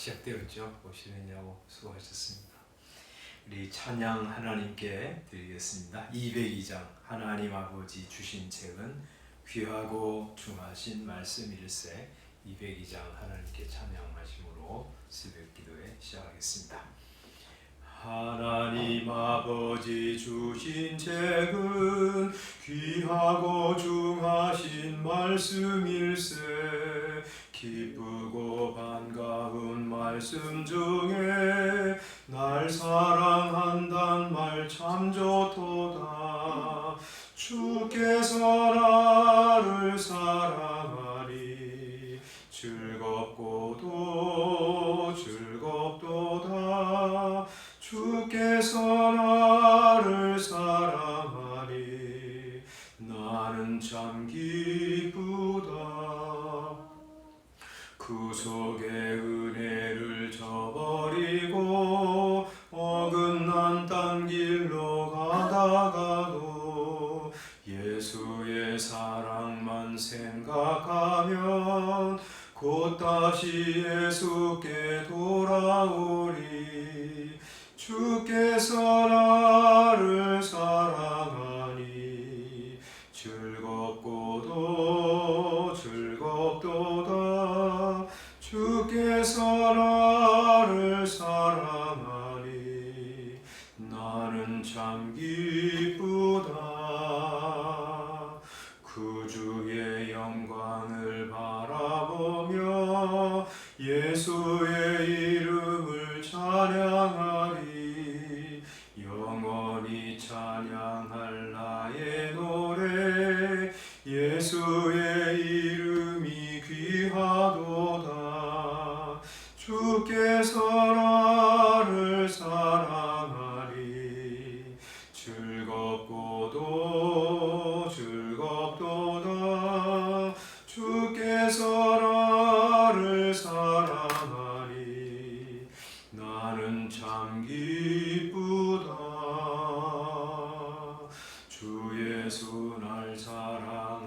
시작되었죠. 오시느냐고 수고하셨습니다. 우리 찬양 하나님께 드리겠습니다. 202장 하나님 아버지 주신 책은 귀하고 중하신 말씀일세. 202장 하나님께 찬양하심으로 새벽 기도에 시작하겠습니다. 하나님 아버지 주신 책은 귀하고 중하신 말씀일세. 기쁘고 반가운 말씀 중에 날 사랑한단 말 참 좋도다. 주께서 나를 사랑하니 즐겁고도 즐겁도다. 주께서 나를 사랑하니 나는 참 기쁘다. 구속의 은혜를 저버리고 어긋난 딴 길로 가다가도 예수의 사랑만 생각하면 곧 다시 예수께 돌아오리. 주께서 나를 사랑하니 즐겁고도 즐겁도다. 주께서 나를 사랑하니 나는 참 기쁘다. 구주의 영광을 바라보며 예수의 이름을 찬양하리. 영원히 찬양할 나의 노래 예수의 이름이 귀하도다. 주께서 나를 사랑하리. 즐겁고도 즐겁도다. 주께서 나를 사랑하니 나는 참 기쁘다. 주 예수 날 사랑하시오니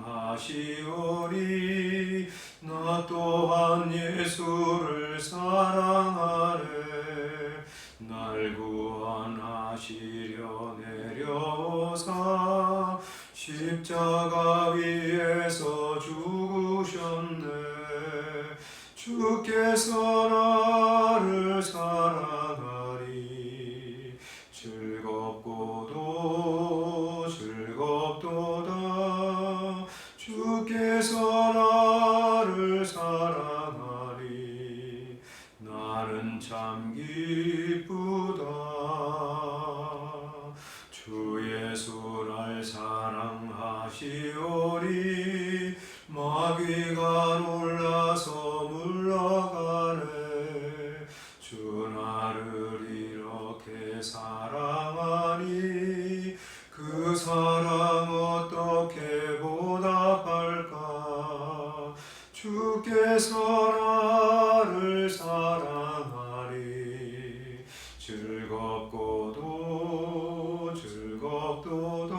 나 또한 예수를 사랑하네. 날 구원하시려 내려오사 십자가 위에서 죽으셨네. 주께서 나를 사랑하리. 즐겁고도 즐겁도다. 주께서 나를 사랑하리. 나는 참 기쁘다. 주 예수 날 사랑하시오리. 마귀가 놀라서 물러가네. 주 나를 이렇게 사랑하니 그 사랑 어떻게 보답할까. 주께서 나를 사랑하리. 즐겁고도 즐겁도다.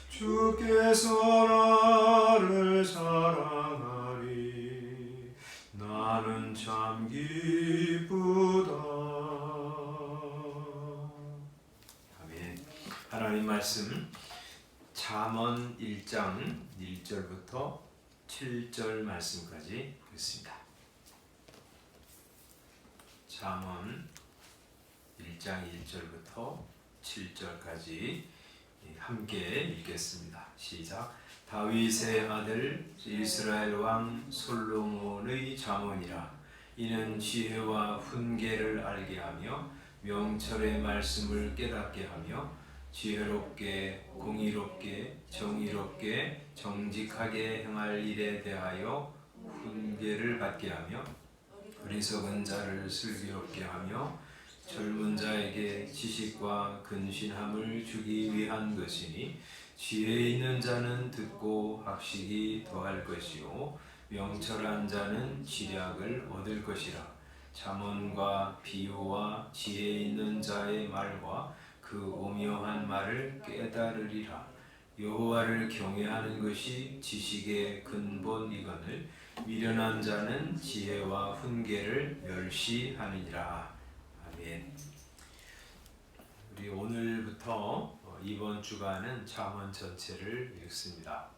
주께서 나를 사랑하리. 나는 참 기쁘다. 아멘. 하나님 말씀 잠언 1장 1절부터 7절 말씀까지 보겠습니다. 잠언 1장 1절부터 7절까지 함께 읽겠습니다. 시작. 다윗의 아들 이스라엘 왕 솔로몬의 잠언이라. 이는 지혜와 훈계를 알게 하며 명철의 말씀을 깨닫게 하며 지혜롭게 공의롭게 정의롭게 정직하게 행할 일에 대하여 훈계를 받게 하며 어리석은 자를 슬기롭게 하며 젊은 자에게 지식과 근신함을 주기 위한 것이니 지혜 있는 자는 듣고 학식이 더할 것이요 명철한 자는 지략을 얻을 것이라. 잠언과 비유와 지혜 있는 자의 말과 그 오묘한 말을 깨달으리라. 여호와를 경외하는 것이 지식의 근본이거늘 미련한 자는 지혜와 훈계를 멸시하느니라. 아멘. 우리 오늘부터 이번 주간은 잠언 전체를 읽습니다.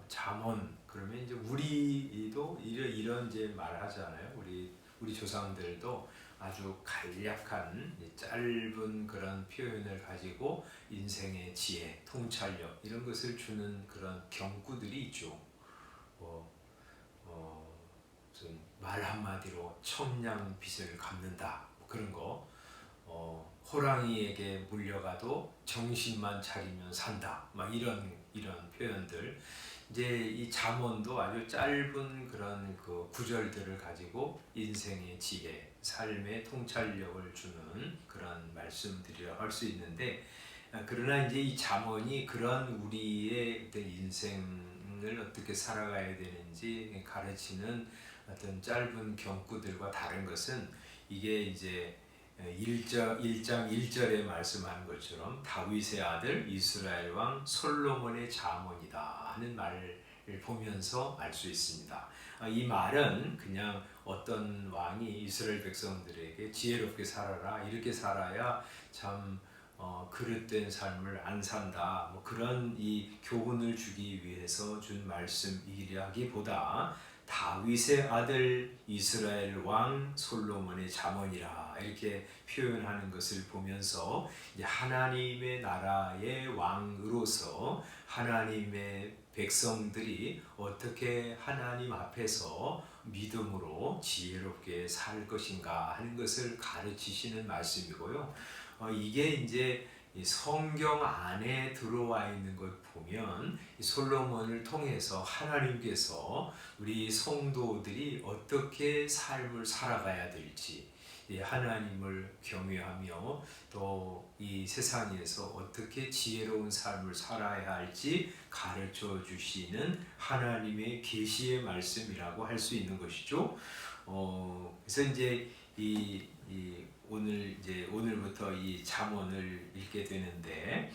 잠언 그러면 이제 우리도 이런 이제 말하잖아요. 우리 조상들도 아주 간략한 짧은 그런 표현을 가지고 인생의 지혜, 통찰력 이런 것을 주는 그런 경구들이 있죠. 무슨 말 한마디로 청량빛을 갚는다 뭐 그런 거. 호랑이에게 물려가도 정신만 차리면 산다. 막 이런 표현들. 이제 이 잠언도 아주 짧은 그런 그 구절들을 가지고 인생의 지혜, 삶의 통찰력을 주는 그런 말씀들이라고 할 수 있는데, 그러나 이제 이 잠언이 그런 우리의 인생을 어떻게 살아가야 되는지 가르치는 어떤 짧은 경구들과 다른 것은 이게 이제 1장 1절에 말씀하는 것처럼 다윗의 아들 이스라엘 왕 솔로몬의 잠언이다 하는 말을 보면서 알 수 있습니다. 이 말은 그냥 어떤 왕이 이스라엘 백성들에게 지혜롭게 살아라, 이렇게 살아야 참 그릇된 삶을 안 산다, 뭐 그런 이 교훈을 주기 위해서 준 말씀이라기보다 다윗의 아들 이스라엘 왕 솔로몬의 잠언이라 이렇게 표현하는 것을 보면서 이제 하나님의 나라의 왕으로서 하나님의 백성들이 어떻게 하나님 앞에서 믿음으로 지혜롭게 살 것인가 하는 것을 가르치시는 말씀이고요. 이게 이제 성경 안에 들어와 있는 것 보면 솔로몬을 통해서 하나님께서 우리 성도들이 어떻게 삶을 살아가야 될지, 하나님을 경외하며 또 이 세상에서 어떻게 지혜로운 삶을 살아야 할지 가르쳐 주시는 하나님의 계시의 말씀이라고 할 수 있는 것이죠. 그래서 이제 오늘부터 이 잠언을 읽게 되는데,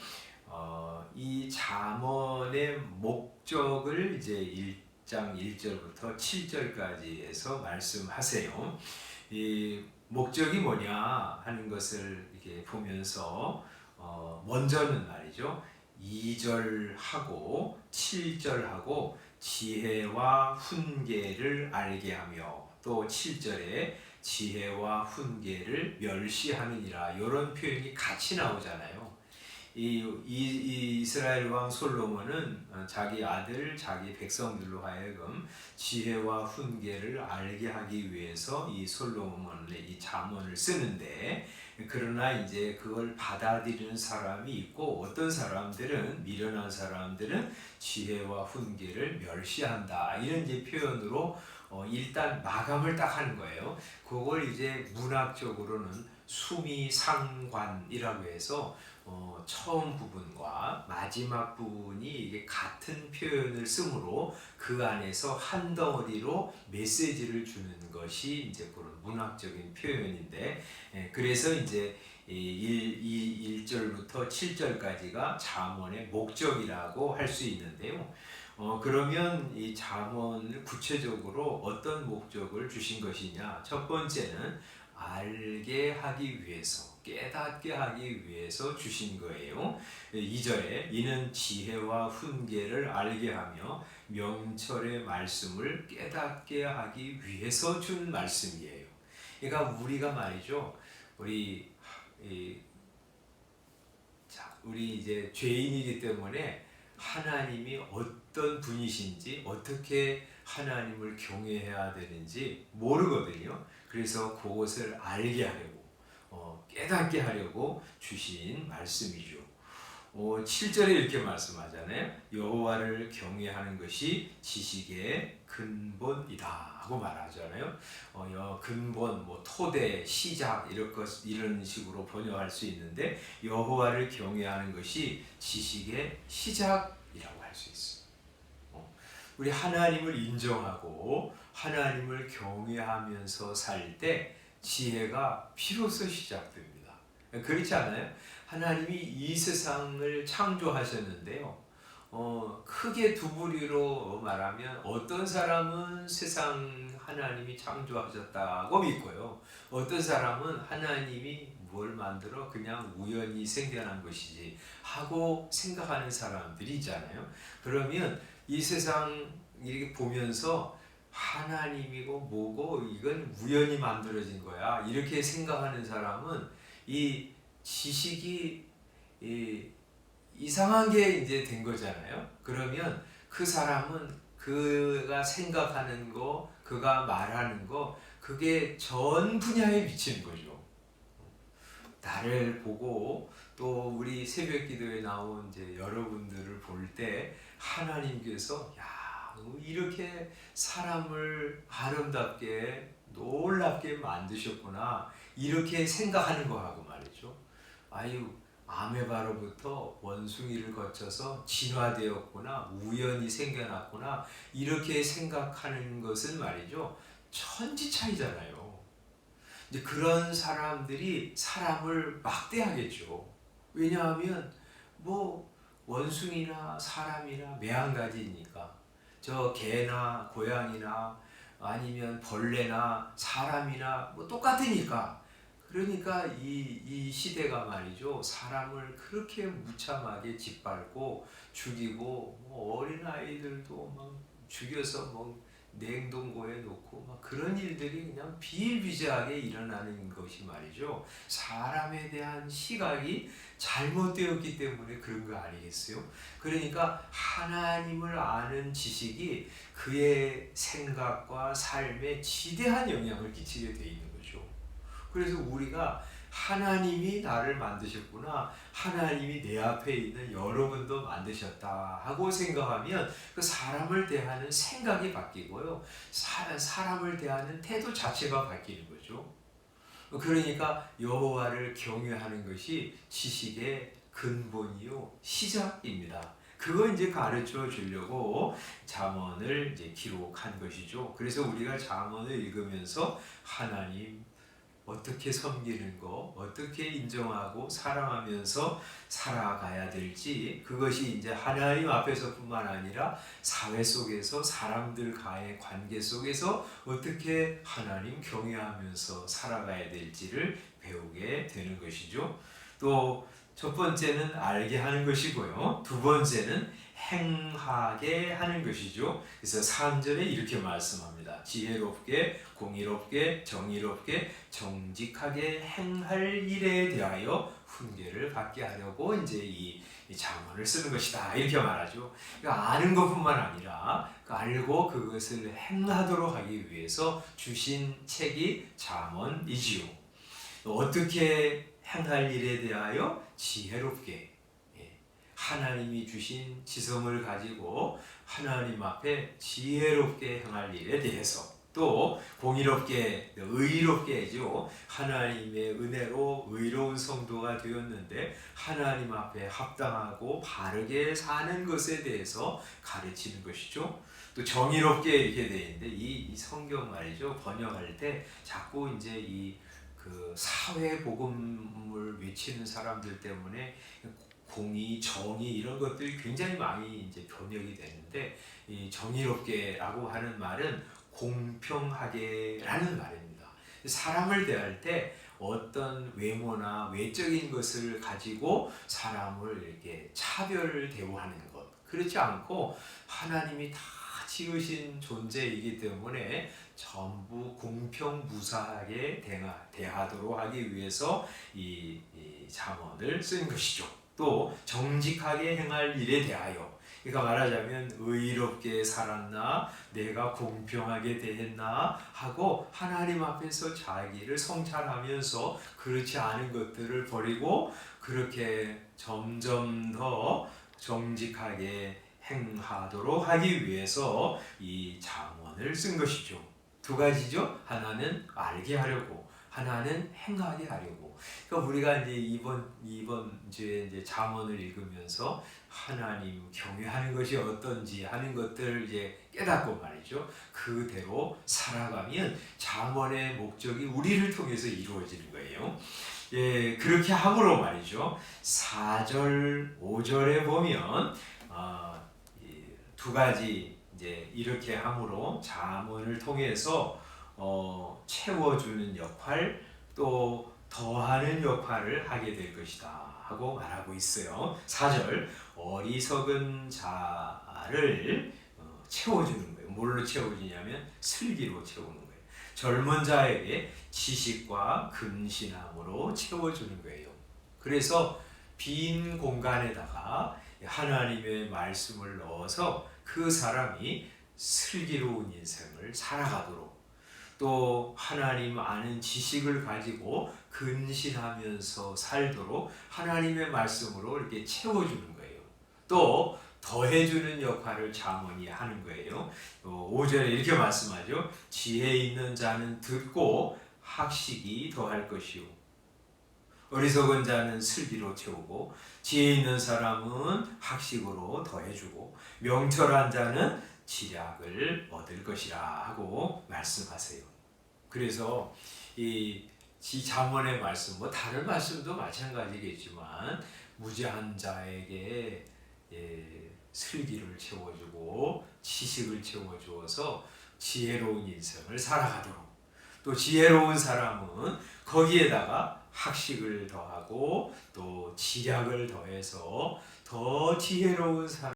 이 잠언의 목적을 이제 1장 1절부터 7절까지 해서 말씀하세요. 이 목적이 뭐냐 하는 것을 이렇게 보면서 먼저는 말이죠. 2절하고 7절하고 지혜와 훈계를 알게 하며, 또 7절에 지혜와 훈계를 멸시하느니라 이런 표현이 같이 나오잖아요. 이 이스라엘 왕 솔로몬은 자기 아들, 자기 백성들로 하여금 지혜와 훈계를 알게 하기 위해서 이 솔로몬의 이 잠언을 쓰는데, 그러나 이제 그걸 받아들이는 사람이 있고, 어떤 사람들은, 미련한 사람들은 지혜와 훈계를 멸시한다 이런 이제 표현으로 일단 마감을 딱 하는 거예요. 그걸 이제 문학적으로는 수미상관이라고 해서 처음 부분과 마지막 부분이 이게 같은 표현을 쓰므로 그 안에서 한 덩어리로 메시지를 주는 것이 이제 그런 문학적인 표현인데, 그래서 이제 1절부터 7절까지가 잠언의 목적이라고 할 수 있는데요. 그러면 이 잠언을 구체적으로 어떤 목적을 주신 것이냐? 첫 번째는 알게 하기 위해서, 깨닫게 하기 위해서 주신 거예요. 2절에 이는 지혜와 훈계를 알게 하며 명철의 말씀을 깨닫게 하기 위해서 준 말씀이에요. 그러니까 우리가 말이죠, 우리 이제 죄인이기 때문에 하나님이 어떤 분이신지, 어떻게 하나님을 경외해야 되는지 모르거든요. 그래서 그것을 알게 하려고, 깨닫게 하려고 주신 말씀이죠. 7절에 이렇게 말씀하잖아요. 여호와를 경외하는 것이 지식의 근본이다 하고 말하잖아요. 근본, 토대, 시작 이런 식으로 번역할 수 있는데, 여호와를 경외하는 것이 지식의 시작이라고 할 수 있어요. 우리 하나님을 인정하고 하나님을 경외하면서 살 때 지혜가 비로소 시작됩니다. 그렇지 않아요? 하나님이 이 세상을 창조하셨는데요, 크게 두 부류로 말하면 어떤 사람은 세상 하나님이 창조하셨다고 믿고요. 어떤 사람은 하나님이 뭘 만들어 그냥 우연히 생겨난 것이지 하고 생각하는 사람들이 있잖아요. 그러면 이 세상 이렇게 보면서 하나님이고 뭐고 이건 우연히 만들어진 거야 이렇게 생각하는 사람은 이 지식이 이상한 게 이제 된 거잖아요. 그러면 그 사람은 그가 생각하는 거, 그가 말하는 거, 그게 전 분야에 미치는 거죠. 나를 보고 또 우리 새벽 기도에 나온 이제 여러분들을 볼 때 하나님께서 야, 이렇게 사람을 아름답게 놀랍게 만드셨구나. 이렇게 생각하는 거하고 말이죠. 아유, 아메바로부터 원숭이를 거쳐서 진화되었구나, 우연히 생겨났구나, 이렇게 생각하는 것은 말이죠. 천지 차이잖아요. 이제 그런 사람들이 사람을 막대하겠죠. 왜냐하면 뭐 원숭이나 사람이나 매한가지니까 저 개나 고양이나 아니면 벌레나 사람이나 뭐 똑같으니까 그러니까 이 시대가 말이죠. 사람을 그렇게 무참하게 짓밟고 죽이고 뭐 어린아이들도 막 죽여서 뭐 냉동고에 놓고 막 그런 일들이 그냥 비일비재하게 일어나는 것이 말이죠. 사람에 대한 시각이 잘못되었기 때문에 그런 거 아니겠어요? 그러니까 하나님을 아는 지식이 그의 생각과 삶에 지대한 영향을 끼치게 돼 있는 거죠. 그래서 우리가 하나님이 나를 만드셨구나, 하나님이 내 앞에 있는 여러분도 만드셨다 하고 생각하면 그 사람을 대하는 생각이 바뀌고요, 사람을 대하는 태도 자체가 바뀌는 거죠. 그러니까 여호와를 경외하는 것이 지식의 근본이요 시작입니다. 그거 이제 가르쳐 주려고 잠언을 이제 기록한 것이죠. 그래서 우리가 잠언을 읽으면서 하나님 어떻게 섬기는 거, 어떻게 인정하고 사랑하면서 살아가야 될지, 그것이 이제 하나님 앞에서뿐만 아니라 사회 속에서 사람들과의 관계 속에서 어떻게 하나님 경외하면서 살아가야 될지를 배우게 되는 것이죠. 또 첫 번째는 알게 하는 것이고요. 두 번째는 행하게 하는 것이죠. 그래서 3절에 이렇게 말씀합니다. 지혜롭게, 공의롭게, 정의롭게, 정직하게 행할 일에 대하여 훈계를 받게 하려고 이제 이 잠언을 쓰는 것이다. 이렇게 말하죠. 그러니까 아는 것뿐만 아니라 알고 그것을 행하도록 하기 위해서 주신 책이 잠언이지요. 어떻게 행할 일에 대하여 지혜롭게 하나님이 주신 지성을 가지고 하나님 앞에 지혜롭게 행할 일에 대해서, 또 공의롭게 의롭게죠. 하나님의 은혜로 의로운 성도가 되었는데 하나님 앞에 합당하고 바르게 사는 것에 대해서 가르치는 것이죠. 또 정의롭게 이렇게 되어 있는데 이 성경 말이죠. 번역할 때 자꾸 이제 그 사회 복음을 외치는 사람들 때문에 공의, 정의 이런 것들이 굉장히 많이 이제 번역이 되는데, 이 정의롭게라고 하는 말은 공평하게라는 말입니다. 사람을 대할 때 어떤 외모나 외적인 것을 가지고 사람을 이렇게 차별 대우하는 것, 그렇지 않고 하나님이 다 지으신 존재이기 때문에 전부 공평무사하게 대하도록 하기 위해서 이 잠언을 쓴 것이죠. 또 정직하게 행할 일에 대하여, 그러니까 말하자면 의롭게 살았나, 내가 공평하게 대했나 하고 하나님 앞에서 자기를 성찰하면서 그렇지 않은 것들을 버리고 그렇게 점점 더 정직하게 행하도록 하기 위해서 이 잠언을 쓴 것이죠. 두 가지죠. 하나는 알게 하려고, 하나는 행하게 하려고. 그러니까 우리가 이제 이번 주에 이제 잠언을 읽으면서 하나님 경외하는 것이 어떤지 하는 것들을 이제 깨닫고 말이죠. 그대로 살아가면 잠언의 목적이 우리를 통해서 이루어지는 거예요. 예, 그렇게 함으로 말이죠. 4절, 5절에 보면 두 가지 이제 이렇게 함으로 잠언을 통해서 채워주는 역할 또 더하는 역할을 하게 될 것이다 하고 말하고 있어요. 4절 어리석은 자를 채워주는 거예요. 뭘로 채워주냐면 슬기로 채우는 거예요. 젊은 자에게 지식과 근신함으로 채워주는 거예요. 그래서 빈 공간에다가 하나님의 말씀을 넣어서 그 사람이 슬기로운 인생을 살아가도록 또 하나님 아는 지식을 가지고 근신하면서 살도록 하나님의 말씀으로 이렇게 채워주는 거예요. 또 더해주는 역할을 잠언이 하는 거예요. 5절에 이렇게 말씀하죠. 지혜 있는 자는 듣고 학식이 더할 것이요 어리석은 자는 슬기로 채우고 지혜 있는 사람은 학식으로 더해주고 명철한 자는 지략을 얻을 것이라 하고 말씀하세요. 그래서 이 잠언의 말씀, 뭐 다른 말씀도 마찬가지겠지만 무지한 자에게 슬기를 채워주고 지식을 채워주어서 지혜로운 인생을 살아가도록 또 지혜로운 사람은 거기에다가 학식을 더하고 또 지략을 더해서 더 지혜로운 사람